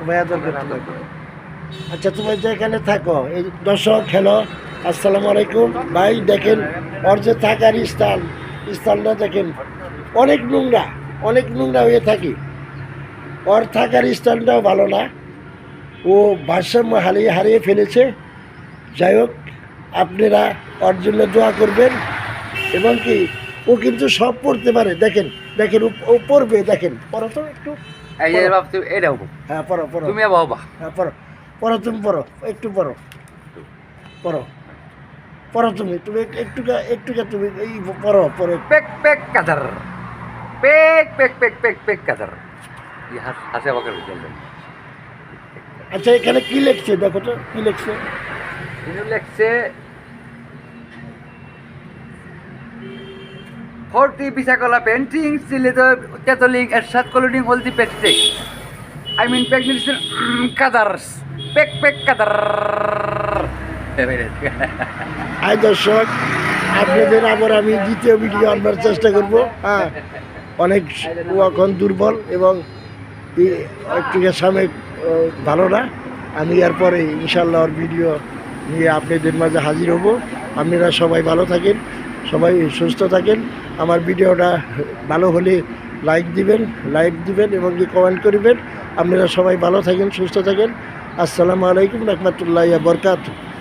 ভাইয়া দরকার তোমাকে। আচ্ছা তুমি যে এখানে থাকো, এই দর্শক খেলো, আসসালামু আলাইকুম ভাই। দেখেন ওর যে থাকার স্থানটা দেখেন অনেক নোংরা হয়ে থাকি। ওর থাকার স্থানটাও ভালো না, ও ভারসাম্য হারিয়ে ফেলেছে। যাই হোক, আপনারা ওর জন্য দোয়া করবেন। এবং কি ও কিন্তু সব পড়তে পারে, দেখেন দেখেন ও পড়বে, দেখেন পড়ো তো একটু। এই যে বাপ তুমি এটাও হ্যাঁ পড়ো পড়ো, তুমি বাবা হ্যাঁ পড়ো পড়ো, তুমি পড়ো একটু পড়ো পড়ো পড়ো, তুমি তুমি একটুকা তুমি এই পড়ো পড়ো। পেক পেক কাদার পেক পেক পেক পেক পেক কাদার এই হাসে বাকের চলবে। আচ্ছা এখানে কি লিখছে দেখো তো, কি লিখছে? তিনি লেখছে ফোর্টি বিশাকলা পেন্টিং সিলেট ক্যাথলিক এরশাদ কলোডিং হলদি পেস্টিক আই মিন প্রেগনেন্সি কাদার্স পেক পেক কাদার। আয় দর্শক, আপনাদের আবার আমি দ্বিতীয় ভিডিও আনবার চেষ্টা করব। হ্যাঁ, অনেক ও এখন দুর্বল এবং একটু সাময়িক ভালো না। আমি এরপরে ইনশাল্লাহ ওর ভিডিও নিয়ে আপনাদের মাঝে হাজির হব। আপনারা সবাই ভালো থাকেন, সবাই সুস্থ থাকেন। আমার ভিডিওটা ভালো হলে লাইক দিবেন এবং কি কমেন্ট করবেন। আপনারা সবাই ভালো থাকেন, সুস্থ থাকেন। আসসালামু আলাইকুম রহমতুল্লাহি ওয়া বারাকাতুহু।